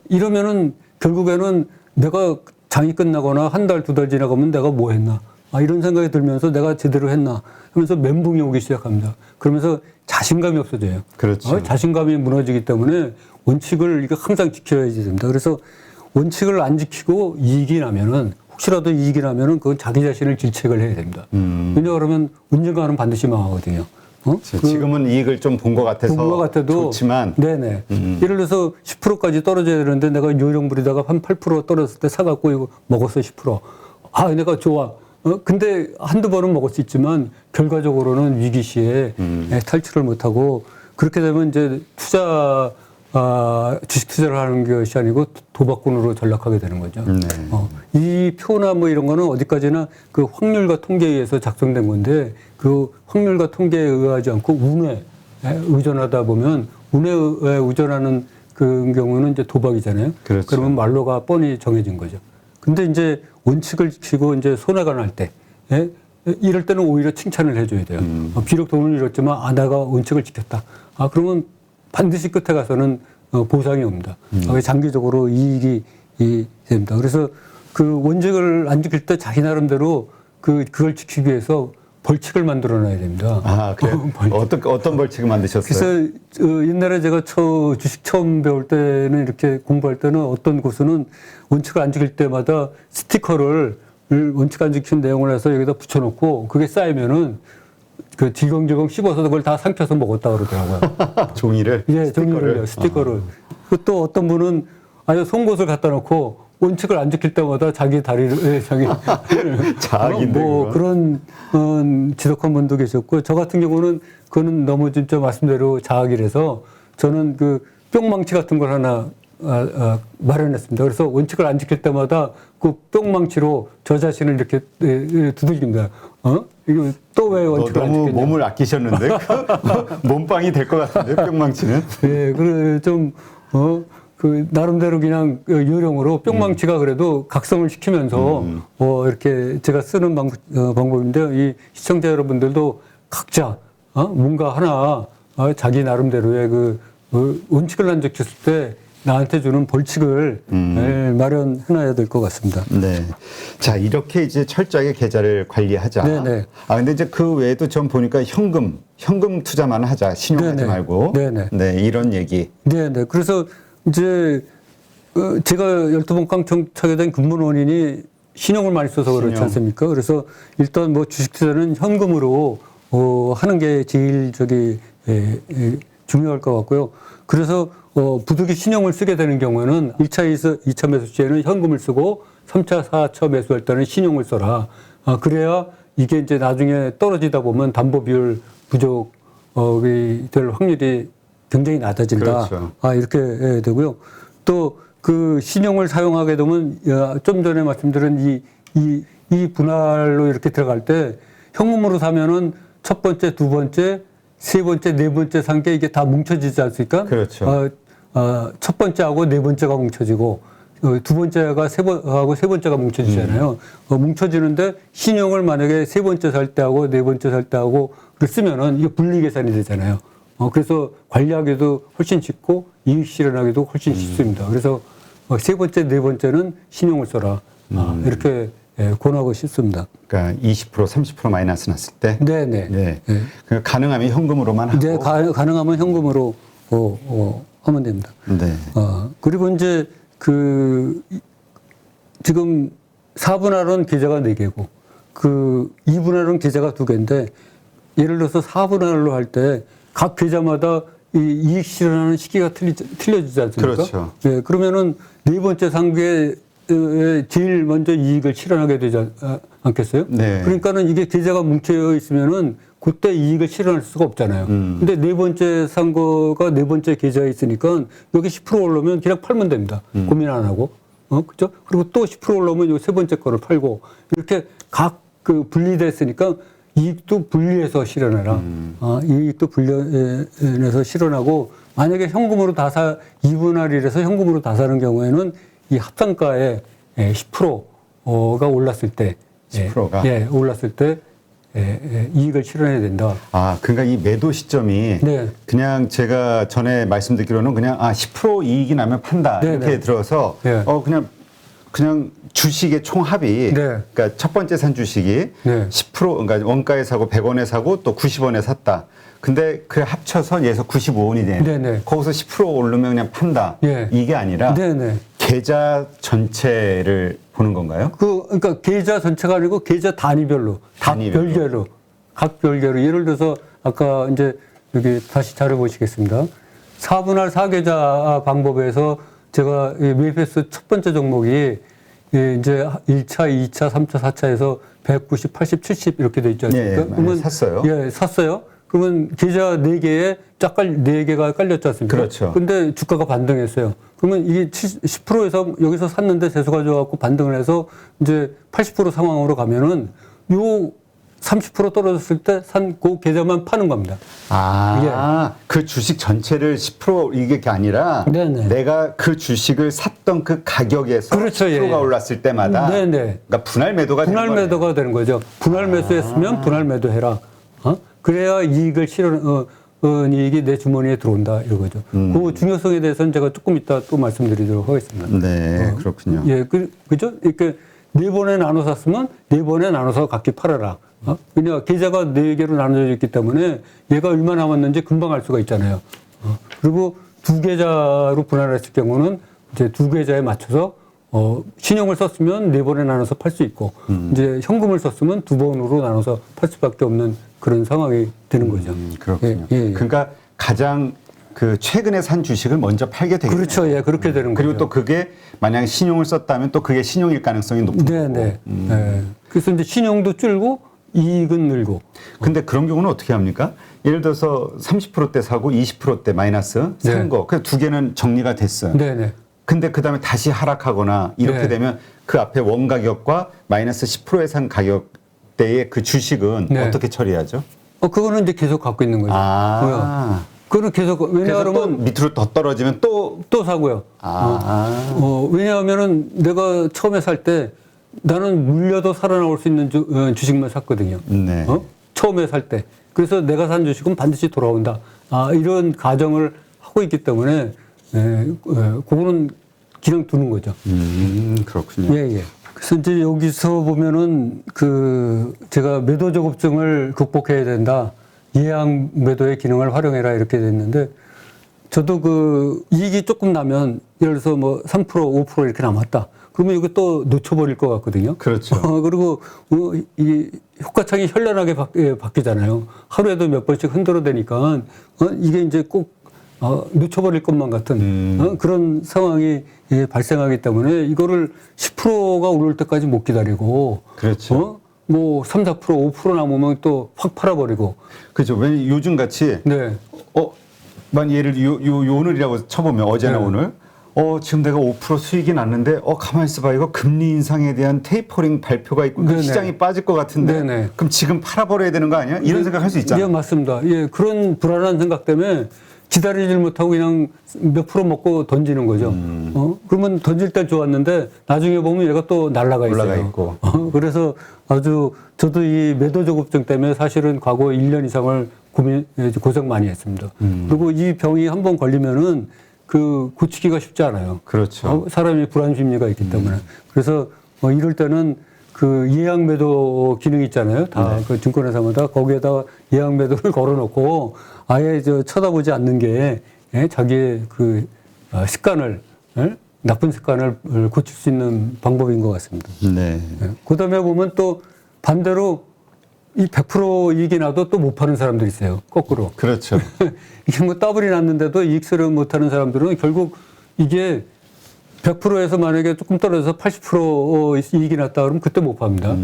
이러면은 결국에는 내가 장이 끝나거나 한 달, 두 달 지나가면 내가 뭐 했나 이런 생각이 들면서 내가 제대로 했나 하면서 멘붕이 오기 시작합니다. 그러면서 자신감이 없어져요. 그렇죠. 자신감이 무너지기 때문에 원칙을 이거 항상 지켜야 됩니다. 그래서 원칙을 안 지키고 이익이 나면은 혹시라도 이익이 나면은 그건 자기 자신을 질책을 해야 됩니다. 왜냐 그러면 언젠가는 반드시 망하거든요. 지금은 이익을 좀 본 것 같아서 본 것 같아도 좋지만 네네. 예를 들어서 10%까지 떨어져야 되는데 내가 요령 부리다가 한 8% 떨어졌을 때 사갖고 이거 먹었어 10%. 내가 좋아. 근데 한두 번은 먹을 수 있지만 결과적으로는 위기 시에 탈출을 못하고 그렇게 되면 이제 주식 투자를 하는 것이 아니고 도박꾼으로 전락하게 되는 거죠. 네. 이 표나 뭐 이런 거는 어디까지나 그 확률과 통계에 의해서 작성된 건데 그 확률과 통계에 의하지 않고 운에 의존하다 보면 운에 의존하는 그 경우는 이제 도박이잖아요. 그렇죠. 그러면 말로가 뻔히 정해진 거죠. 근데 이제 원칙을 지키고 이제 손해가 날 때, 이럴 때는 오히려 칭찬을 해줘야 돼요. 비록 돈을 잃었지만, 내가 원칙을 지켰다. 그러면 반드시 끝에 가서는 보상이 옵니다. 장기적으로 이익이 됩니다. 그래서 그 원칙을 안 지킬 때 자기 나름대로 그걸 지키기 위해서 벌칙을 만들어 놔야 됩니다. 그래요? 어떤 벌칙을 만드셨어요? 그래서 옛날에 제가 주식 처음 배울 때는 이렇게 공부할 때는 어떤 고수는 원칙을 안 지킬 때마다 스티커를 원칙 안 지킨 내용을 해서 여기다 붙여놓고 그게 쌓이면은 그 질겅질겅 씹어서 그걸 다 삼켜서 먹었다 그러더라고요. 종이를? 예, 종이를요, 스티커를. 또 어떤 분은 아주 송곳을 갖다 놓고 원칙을 안 지킬 때마다 자기 다리를, 자학인데. 그런 지독한 분도 계셨고, 저 같은 경우는 그거는 너무 진짜 말씀대로 자학이라서 저는 그 뿅망치 같은 걸 하나 마련했습니다. 그래서 원칙을 안 지킬 때마다 그 뿅망치로 저 자신을 이렇게 두들깁니다. 이거 또 왜 원칙을 안 너무 지켰냐. 몸을 아끼셨는데? 몸빵이 될 것 같은데, 뿅망치는? 예, 그래, 나름대로 그냥 요령으로 뿅망치가 그래도 각성을 시키면서 이렇게 제가 쓰는 방법인데요. 이 시청자 여러분들도 각자 뭔가 하나 자기 나름대로의 원칙을 안 지켰을 때 나한테 주는 벌칙을 마련해놔야 될 것 같습니다. 네. 자, 이렇게 이제 철저하게 계좌를 관리하자. 네네. 근데 이제 그 외에도 좀 보니까 현금 투자만 하자. 신용하지 네네. 말고. 네네. 네, 이런 얘기. 네네. 그래서 이제 제가 12번 깡총차게 된 근본 원인이 신용을 많이 써서 그렇지 신용. 않습니까? 그래서 일단 뭐 주식 투자는 현금으로 하는 게 제일 중요할 것 같고요. 그래서 부득이 신용을 쓰게 되는 경우에는 2차 매수 시에는 현금을 쓰고 3차, 4차 매수할 때는 신용을 써라. 그래야 이게 이제 나중에 떨어지다 보면 담보 비율 부족이 될 확률이 굉장히 낮아진다. 그렇죠. 이렇게 되고요. 또 그 신용을 사용하게 되면 좀 전에 말씀드린 이 분할로 이렇게 들어갈 때 현금으로 사면은 첫 번째, 두 번째, 세 번째, 네 번째 산 게 이게 다 뭉쳐지지 않습니까? 그렇죠. 첫 번째하고 네 번째가 뭉쳐지고 두 번째가 하고 세 번째가 뭉쳐지잖아요. 뭉쳐지는데 신용을 만약에 세 번째 살 때하고 네 번째 살 때하고 쓰면은 이게 분리 계산이 되잖아요. 그래서 관리하기도 훨씬 쉽고 이익 실현하기도 훨씬 쉽습니다. 그래서 세 번째, 네 번째는 신용을 써라. 이렇게 권하고 싶습니다. 그러니까 20%, 30% 마이너스 났을 때. 네네. 네. 그러니까 가능하면 현금으로만 하고. 네, 가능하면 현금으로 하면 됩니다. 네. 그리고 이제 지금 4분할은 계좌가 4개고 2분할은 계좌가 2개인데 예를 들어서 4분할로 할 때 각 계좌마다 이 이익 실현하는 시기가 틀려지지 않습니까? 그렇죠. 네, 그러면은 네 번째 상기에 제일 먼저 이익을 실현하게 되지 않겠어요? 네. 그러니까는 이게 계좌가 뭉쳐 있으면은 그때 이익을 실현할 수가 없잖아요. 근데 네 번째 산 거가 네 번째 계좌에 있으니까 여기 10% 오르면 그냥 팔면 됩니다. 고민 안 하고. 그죠? 그리고 또 10% 올라오면 요 세 번째 거를 팔고 이렇게 각 분리됐으니까 이익도 분리해서 실현해라. 이익도 분리해서 실현하고 만약에 현금으로 2분할 1에서 현금으로 다 사는 경우에는 이 합산가에 10%가 올랐을 때 10%가? 올랐을 때 이익을 실현해야 된다. 그러니까 이 매도 시점이 네. 그냥 제가 전에 말씀드리기로는 그냥 10% 이익이 나면 판다. 네, 이렇게 네. 들어서 네. 그냥 주식의 총합이 그러니까 첫 번째 산 주식이 10% 그러니까 원가에 사고 100원에 사고 또 90원에 샀다. 근데 그 합쳐서 얘에서 95원이 되네. 네네. 거기서 10% 오르면 그냥 판다. 이게 아니라 계좌 전체를 보는 건가요? 그러니까 계좌 전체가 아니고 계좌 단위별로, 각 별개로. 예를 들어서 아까 이제 여기 다시 자료 보시겠습니다. 4분할 4계좌 방법에서 제가 매입했을 첫 번째 종목이 이제 1차, 2차, 3차, 4차에서 190, 80, 70 이렇게 돼 있지 않습니까? 그러면 샀어요. 샀어요. 그러면 계좌 4개에 쫙 4개가 깔렸지 않습니까? 그렇죠. 근데 주가가 반등했어요. 그러면 이게 10%에서 여기서 샀는데 재수가 좋아갖고 반등을 해서 이제 80% 상황으로 가면은 요 30% 떨어졌을 때 산 그 계좌만 파는 겁니다. 그 주식 전체를 10% 이게 아니라 내가 그 주식을 샀던 그 가격에서 그렇죠, 10%가 올랐을 때마다 그러니까 분할 매도가 되는 거죠. 분할 매수했으면 분할 매도해라. 그래야 이익을 이익이 내 주머니에 들어온다 이거죠. 그 중요성에 대해서는 제가 조금 이따 또 말씀드리도록 하겠습니다. 네, 그렇군요. 그죠? 이렇게 4번에 나눠 샀으면 4번에 나눠서 각기 팔아라. 왜냐 계좌가 4개로 나눠져 있기 때문에 얘가 얼마 남았는지 금방 알 수가 있잖아요. 그리고 2계좌로 분할했을 경우는 이제 2계좌에 맞춰서 신용을 썼으면 4번에 나눠서 팔 수 있고 이제 현금을 썼으면 2번으로 나눠서 팔 수밖에 없는 그런 상황이 되는 거죠. 그렇군요. 그러니까 가장 최근에 산 주식을 먼저 팔게 되겠네요. 그렇죠. 그렇게 되는 거죠. 그리고 또 그게 만약에 신용을 썼다면 또 그게 신용일 가능성이 높은 거고. 그래서 이제 신용도 줄고 이익은 늘고. 근데 그런 경우는 어떻게 합니까? 예를 들어서 30%대 사고 20%대 마이너스 산 거. 그 두 개는 정리가 됐어요. 근데 그 다음에 다시 하락하거나 이렇게 되면 그 앞에 원 가격과 마이너스 10%에 산 가격대의 그 주식은 어떻게 처리하죠? 그거는 이제 계속 갖고 있는 거죠. 그거는 계속, 왜냐하면. 밑으로 더 떨어지면 또 사고요. 왜냐하면은 내가 처음에 살 때 나는 물려도 살아나올 수 있는 주식만 샀거든요. 처음에 살 때. 그래서 내가 산 주식은 반드시 돌아온다. 이런 가정을 하고 있기 때문에 그거는 그냥 두는 거죠. 그렇군요. 예, 예. 그래서 이제 여기서 보면은 제가 매도 저급증을 극복해야 된다. 예약 매도의 기능을 활용해라 이렇게 됐는데 저도 이익이 조금 나면 예를 들어서 뭐 3%, 5% 이렇게 남았다. 그러면 이거 또 놓쳐버릴 것 같거든요. 그렇죠. 그리고 이 효과창이 현란하게 바뀌잖아요. 하루에도 몇 번씩 흔들어대니까 이게 이제 꼭 놓쳐버릴 것만 같은 그런 상황이 발생하기 때문에 이거를 10%가 오를 때까지 못 기다리고 그렇죠. 뭐 3, 4%, 5% 남으면 또 확 팔아버리고. 그렇죠. 왜냐면 요즘 같이 네. 만 예를 오늘이라고 쳐보면 어제나 네. 오늘 지금 내가 5% 수익이 났는데 가만히 있어봐 이거 금리 인상에 대한 테이퍼링 발표가 있고 네네. 시장이 빠질 것 같은데 네네. 그럼 지금 팔아버려야 되는 거 아니야? 이런 생각할 수 있잖아요. 예, 맞습니다. 예, 그런 불안한 생각 때문에 기다리질 못하고 그냥 몇 프로 먹고 던지는 거죠. 그러면 던질 때 좋았는데 나중에 보면 얘가 또 날아가 있어요. 올라가 있고. 그래서 저도 이 매도 저급증 때문에 사실은 과거 1년 이상을 고생 많이 했습니다. 그리고 이 병이 한번 걸리면은 고치기가 쉽지 않아요. 그렇죠. 사람이 불안 심리가 있기 때문에. 그래서 이럴 때는 예약 매도 기능 있잖아요. 다 네. 증권회사마다 거기에다가 예약 매도를 걸어놓고 아예 쳐다보지 않는 게 자기의 습관을 나쁜 습관을 고칠 수 있는 방법인 것 같습니다. 네. 그다음에 보면 또 반대로 이 100% 이익이 나도 또 못 파는 사람들이 있어요. 거꾸로. 그렇죠. 이게 뭐 더블이 났는데도 이익 수렴 못 하는 사람들은 결국 이게 100%에서 만약에 조금 떨어져서 80% 이익이 났다 그러면 그때 못 팝니다.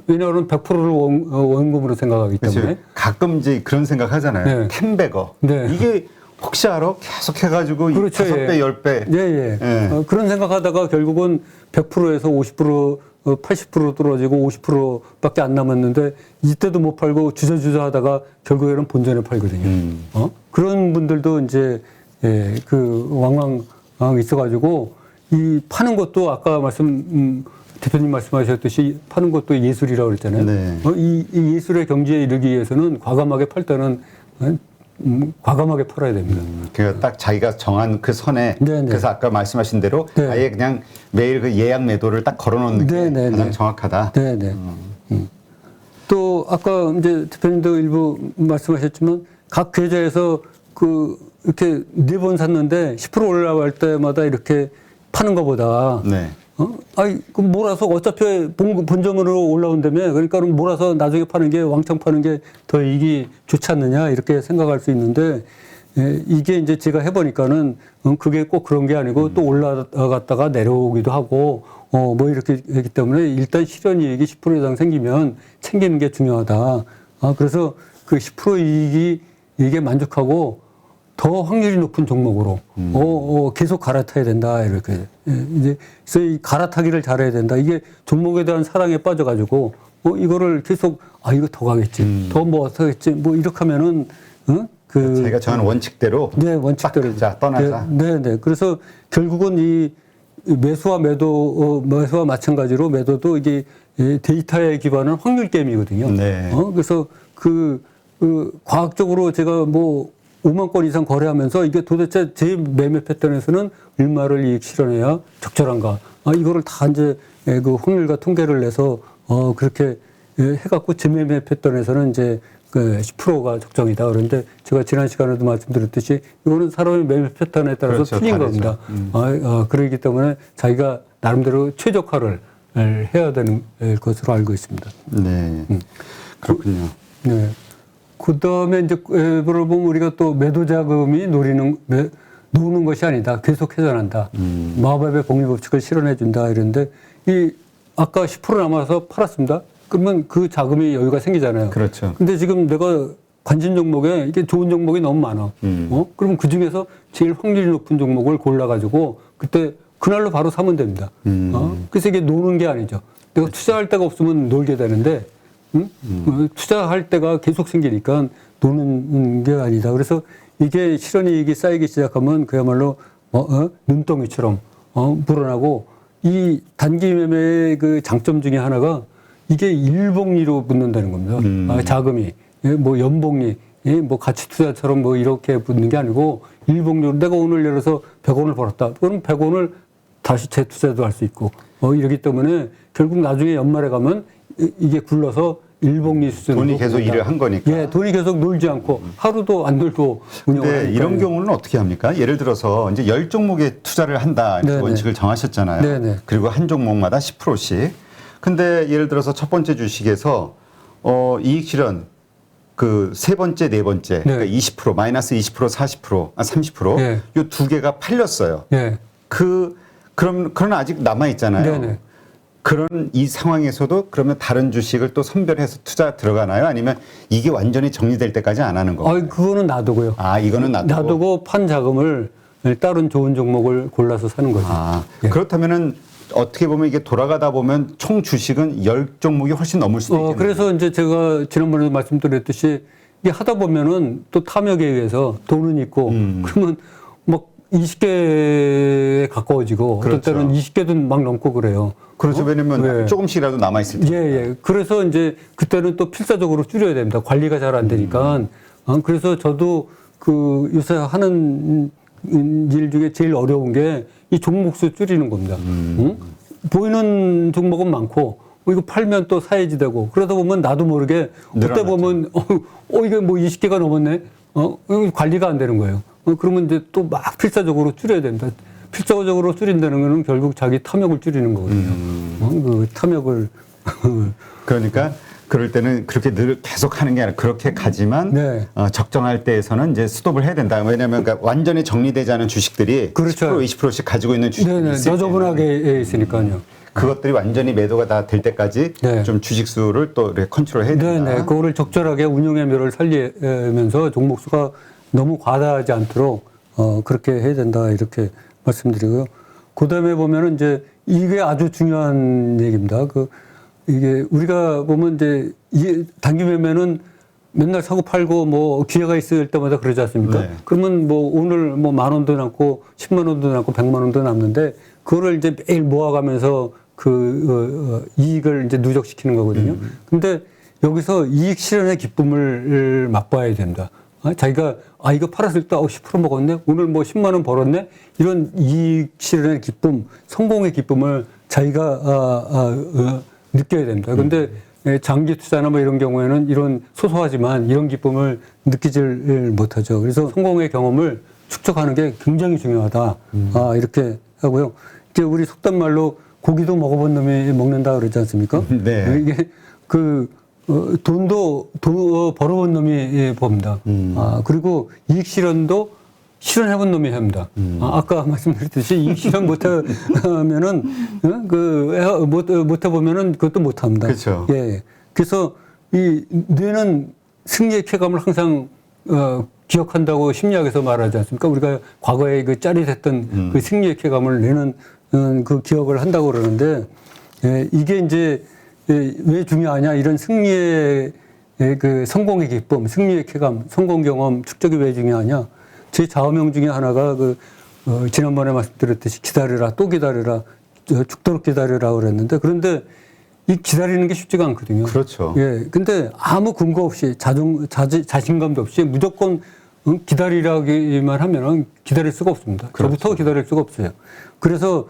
왜냐하면 100%를 원금으로 생각하기 때문에. 그렇죠. 가끔 이제 그런 생각 하잖아요. 네. 10배거. 네. 이게 혹시 알아? 계속 해가지고 그렇죠. 5배, 10배. 예, 예. 예. 그런 생각하다가 결국은 100%에서 50%, 80% 떨어지고 50%밖에 안 남았는데 이때도 못 팔고 주저주저 하다가 결국에는 본전에 팔거든요. 그런 분들도 이제 왕왕 있어가지고 이 파는 것도 아까 대표님 말씀하셨듯이 파는 것도 예술이라고 그랬잖아요. 네. 이 예술의 경지에 이르기 위해서는 과감하게 팔 때는 과감하게 팔아야 됩니다. 그러니까 딱 자기가 정한 그 선에 네네. 그래서 아까 말씀하신 대로 네. 아예 그냥 매일 그 예약 매도를 딱 걸어놓는 게 네네네. 가장 정확하다. 네네. 또 아까 이제 대표님도 일부 말씀하셨지만 각 계좌에서 이렇게 4번 샀는데 10% 올라갈 때마다 이렇게 파는 것보다 네. 몰아서 어차피 본점으로 올라온다며 그러니까 몰아서 나중에 파는 게 왕창 파는 게 더 이익이 좋지 않느냐 이렇게 생각할 수 있는데 이게 이제 제가 해보니까는 그게 꼭 그런 게 아니고 또 올라갔다가 내려오기도 하고 뭐 이렇게 했기 때문에 일단 실현 이익이 10% 이상 생기면 챙기는 게 중요하다. 그래서 그 10% 이익이 이게 만족하고 더 확률이 높은 종목으로 계속 갈아타야 된다 이렇게 이제 그래서 이 갈아타기를 잘해야 된다. 이게 종목에 대한 사랑에 빠져가지고 이거를 계속 이거 더 가겠지, 더 뭐 하겠지, 뭐 이렇게 하면은 자기가 정한 원칙대로 네 원칙대로 자 떠나자. 네. 그래서 결국은 이 매수와 매수와 마찬가지로 매도도 이게 데이터에 기반한 확률 게임이거든요. 네. 그래서 과학적으로 제가 뭐 5만 건 이상 거래하면서 이게 도대체 제 매매 패턴에서는 얼마를 이익 실현해야 적절한가. 이거를 다 이제 그 확률과 통계를 내서 그렇게 해갖고 제 매매 패턴에서는 이제 10%가 적정이다. 그런데 제가 지난 시간에도 말씀드렸듯이 이거는 사람의 매매 패턴에 따라서 그렇죠. 틀린 다르죠. 겁니다. 그렇기 때문에 자기가 나름대로 최적화를 해야 되는 것으로 알고 있습니다. 네. 그렇군요. 네. 그 다음에 이제 예를 보면 우리가 또 매도 자금이 노는 것이 아니다. 계속 회전한다. 마법의 복리법칙을 실현해준다. 이런데 아까 10% 남아서 팔았습니다. 그러면 그 자금이 여유가 생기잖아요. 그렇죠. 근데 지금 내가 관심 종목에 이게 좋은 종목이 너무 많아. 그럼 그 중에서 제일 확률이 높은 종목을 골라가지고 그날로 바로 사면 됩니다. 그래서 이게 노는 게 아니죠. 내가 투자할 데가 없으면 놀게 되는데 투자할 때가 계속 생기니까 노는 게 아니다. 그래서 이게 실현이익이 쌓이기 시작하면 그야말로 눈덩이처럼 불어나고 이 단기 매매의 그 장점 중에 하나가 이게 일복리로 붙는다는 겁니다. 자금이 뭐 연봉이 뭐 가치 투자처럼 뭐 이렇게 붙는 게 아니고 일봉률 내가 오늘 예를 들어서 100원을 벌었다. 그럼 100원을 다시 재투자도 할 수 있고 이러기 때문에 결국 나중에 연말에 가면 이게 굴러서 일봉리 수준으로 돈이 계속 일을 한 거니까. 예, 돈이 계속 놀지 않고 하루도 안 놀고 운영을 근데 하니까. 이런 경우는 어떻게 합니까? 예를 들어서 이제 10종목에 투자를 한다 이렇게 네네. 원칙을 정하셨잖아요. 네네. 그리고 한 종목마다 10%씩. 근데 예를 들어서 첫 번째 주식에서 이익 실현 그 세 번째, 네 번째, 그러니까 20% 마이너스 20%, 40%, 30%, 예. 요 두 개가 팔렸어요. 예. 그런 아직 남아 있잖아요. 네네. 그런 이 상황에서도 그러면 다른 주식을 또 선별해서 투자 들어가나요? 아니면 이게 완전히 정리될 때까지 안 하는 거예요? 그거는 놔두고요. 이거는 놔두고. 놔두고 판 자금을 다른 좋은 종목을 골라서 사는 거죠. 예. 그렇다면은 어떻게 보면 이게 돌아가다 보면 총 주식은 10종목이 훨씬 넘을 수도 있겠네요. 그래서 이제 제가 지난번에도 말씀드렸듯이 이게 하다 보면은 또 탐욕에 의해서 돈은 있고 그러면 막 20개에 가까워지고 그렇죠. 어떤 때는 20개도 막 넘고 그래요. 그렇죠. 왜냐면 네. 조금씩이라도 남아있을 때. 예. 그래서 이제 그때는 또 필사적으로 줄여야 됩니다. 관리가 잘 안 되니까. 그래서 저도 그 요새 하는 일 중에 제일 어려운 게 이 종목수 줄이는 겁니다. 응? 보이는 종목은 많고 이거 팔면 또 사야지 되고 그러다 보면 나도 모르게 그때 보면 이게 뭐 20개가 넘었네. 이거 관리가 안 되는 거예요. 그러면 이제 또 막 필사적으로 줄여야 됩니다. 필사적으로 줄인다는 거는 결국 자기 탐욕을 줄이는 거거든요. 그 탐욕을 그러니까 그럴 때는 그렇게 늘 계속 하는 게 아니라 그렇게 가지만 네. 적정할 때에서는 이제 스톱을 해야 된다. 왜냐하면 그러니까 완전히 정리되지 않은 주식들이 그렇죠. 10% 20%씩 가지고 있는 주식들이 있을 너저분하게 있으니까요. 그것들이 완전히 매도가 다 될 때까지 네. 좀 주식 수를 또 이렇게 컨트롤해야 된다. 네네. 그거를 적절하게 운용의 묘를 살리면서 종목 수가 너무 과다하지 않도록 그렇게 해야 된다 이렇게 말씀드리고요. 그다음에 보면은 이제 이게 아주 중요한 얘기입니다. 이게 우리가 보면 이제 단기 매매는 맨날 사고 팔고 뭐 기회가 있을 때마다 그러지 않습니까? 네. 그러면 뭐 오늘 뭐 10,000원도 남고 10만 원도 남고 100만 원도 남는데 그거를 이제 매일 모아가면서 이익을 이제 누적시키는 거거든요. 근데 여기서 이익 실현의 기쁨을 맛봐야 된다. 자기가 이거 팔았을 때 10% 먹었네. 오늘 뭐 10만 원 벌었네. 이런 이익 실현의 기쁨, 성공의 기쁨을 자기가 느껴야 됩니다. 근데 장기 투자나 뭐 이런 경우에는 이런 소소하지만 이런 기쁨을 느끼질 못하죠. 그래서 성공의 경험을 축적하는 게 굉장히 중요하다. 이렇게 하고요. 이제 우리 속단 말로 고기도 먹어본 놈이 먹는다 그러지 않습니까? 네. 이게 돈도 벌어본 놈이 법니다. 그리고 이익 실현도 실현해본 놈이 합니다. 아까 말씀드렸듯이 이익 실현 못하면은 못해보면은 그것도 못합니다. 그렇죠. 예. 그래서 이 뇌는 승리의 쾌감을 항상 기억한다고 심리학에서 말하지 않습니까? 우리가 과거에 그 짜릿했던 그 승리의 쾌감을 뇌는 그 기억을 한다고 그러는데 이게 이제 왜 중요하냐? 이런 승리의 그 성공의 기쁨, 승리의 쾌감, 성공 경험 축적이 왜 중요하냐? 제 좌우명 중에 하나가 지난번에 말씀드렸듯이 기다려라, 또 기다려라, 죽도록 기다려라 그랬는데 그런데 이 기다리는 게 쉽지가 않거든요. 그렇죠. 예. 근데 아무 근거 없이 자신감도 없이 무조건 기다리라기만 하면은 기다릴 수가 없습니다. 그렇죠. 저부터 기다릴 수가 없어요. 그래서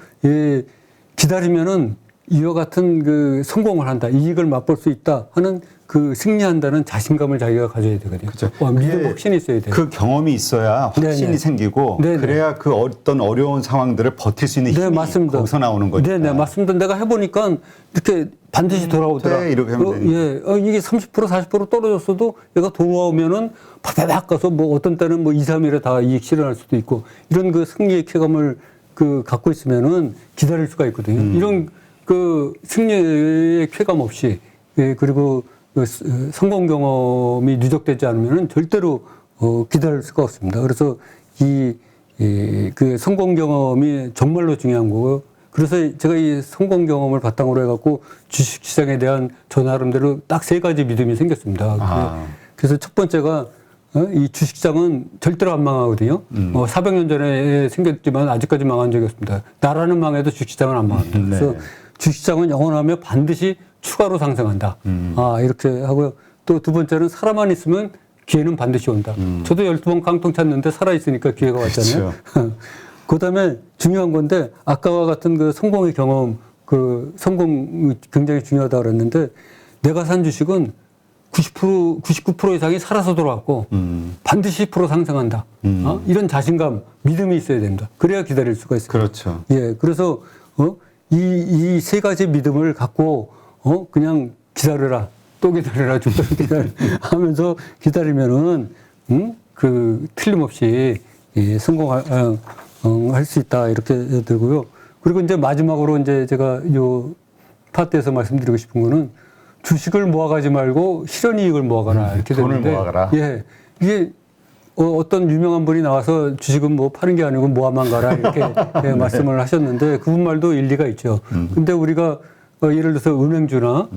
기다리면은 이와 같은 그 성공을 한다, 이익을 맛볼 수 있다 하는 그 승리한다는 자신감을 자기가 가져야 되거든요. 그렇죠. 믿음, 확신이 있어야 돼요. 그 경험이 있어야 확신이 네네. 생기고 네네. 그래야 그 어떤 어려운 상황들을 버틸 수 있는 힘이 맞습니다. 거기서 나오는 거죠. 네, 맞습니다. 내가 해보니까 이렇게 반드시 돌아오더라. 네, 이렇게 하면 되니까. 이게 30% 40% 떨어졌어도 얘가 돌아오면은 바다닥 가서 뭐 어떤 때는 뭐 2, 3일에 다 이익 실현할 수도 있고 이런 그 승리의 쾌감을 갖고 있으면은 기다릴 수가 있거든요. 이런 그 승리의 쾌감 없이 그리고 성공 경험이 누적되지 않으면은 절대로 기다릴 수가 없습니다. 그래서 그 성공 경험이 정말로 중요한 거고요. 그래서 제가 이 성공 경험을 바탕으로 해갖고 주식시장에 대한 저 나름대로 딱 3가지 믿음이 생겼습니다. 그래서 첫 번째가 이 주식시장은 절대로 안 망하거든요. 400년 전에 생겼지만 아직까지 망한 적이 없습니다. 나라는 망해도 주식시장은 안 망합니다. 그래서 주식시장은 영원하며 반드시 추가로 상승한다. 이렇게 하고요. 또 두 번째는 살아만 있으면 기회는 반드시 온다. 저도 12번 깡통 찼는데 살아있으니까 기회가 왔잖아요. 그렇죠. 그 다음에 중요한 건데 아까와 같은 그 성공의 경험, 그 성공 굉장히 중요하다 그랬는데 내가 산 주식은 99% 이상이 살아서 돌아왔고 반드시 10% 상승한다. 이런 자신감, 믿음이 있어야 된다. 그래야 기다릴 수가 있어요. 그렇죠. 예, 그래서 이 세 가지 믿음을 갖고 그냥 기다려라, 또 기다려라, 좀 더 기다려 하면서 기다리면은 그 틀림없이 성공할 수 있다 이렇게 들고요. 그리고 이제 마지막으로 이제 제가 요 파트에서 말씀드리고 싶은 거는 주식을 모아가지 말고 실현이익을 모아가라 이렇게 돈을 되는데, 모아가라. 예, 이게 어떤 유명한 분이 나와서 주식은 뭐 파는 게 아니고 모아만 가라 이렇게 예, 말씀을 하셨는데 그분 말도 일리가 있죠. 근데 우리가 예를 들어서 은행주나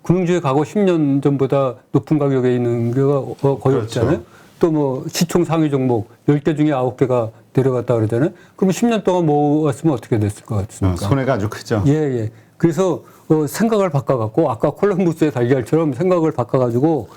금융주에 과거 10년 전보다 높은 가격에 있는 게 거의 그렇죠. 없잖아요. 또 뭐 시총 상위 종목 10개 중에 9개가 내려갔다 그러잖아요. 그럼 10년 동안 모았으면 어떻게 됐을 것 같습니까? 손해가 아주 크죠. 예, 예. 그래서 생각을 바꿔갖고 아까 콜럼부스의 달걀처럼 생각을 바꿔가지고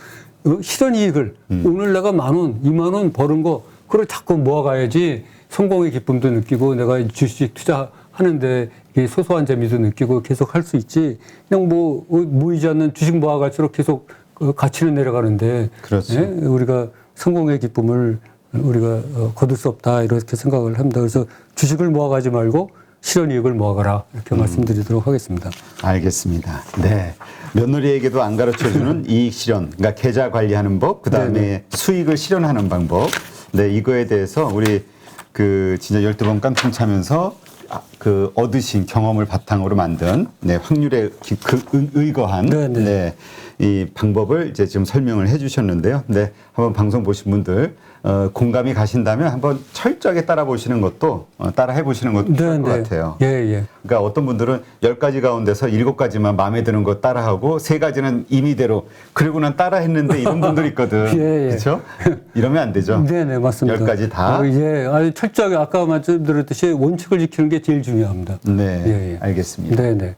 실현이익을 오늘 내가 10,000원, 20,000원 버는 거 그걸 자꾸 모아가야지 성공의 기쁨도 느끼고 내가 주식 투자하는데 이 소소한 재미도 느끼고 계속 할 수 있지. 그냥 뭐 모이지 않는 주식 모아갈수록 계속 가치는 내려가는데 그렇죠. 예? 우리가 성공의 기쁨을 우리가 거둘 수 없다 이렇게 생각을 합니다. 그래서 주식을 모아가지 말고 실현이익을 모아가라 이렇게 말씀드리도록 하겠습니다. 알겠습니다. 네. 며느리에게도 안 가르쳐주는 이익 실현, 그러니까 계좌 관리하는 법, 그 다음에 수익을 실현하는 방법. 네, 이거에 대해서 우리 그 진짜 12번 깡통 차면서 그 얻으신 경험을 바탕으로 만든 확률에 의거한 네, 이 방법을 이제 지금 설명을 해주셨는데요. 네, 한번 방송 보신 분들 공감이 가신다면 한번 철저하게 따라 보시는 것도 따라 해보시는 것도 좋을 것 같아요. 예, 예. 그러니까 어떤 분들은 10가지 가운데서 7가지만 마음에 드는 거 따라하고 3가지는 임의대로 그리고 난 따라했는데 이런 분들 있거든. 예, 예. 그렇죠? 이러면 안 되죠. 네, 네, 맞습니다. 10가지 다. 예, 아주 철저하게 아까 말씀드렸듯이 원칙을 지키는 게 제일 중요합니다. 네, 예, 예. 알겠습니다. 네, 네.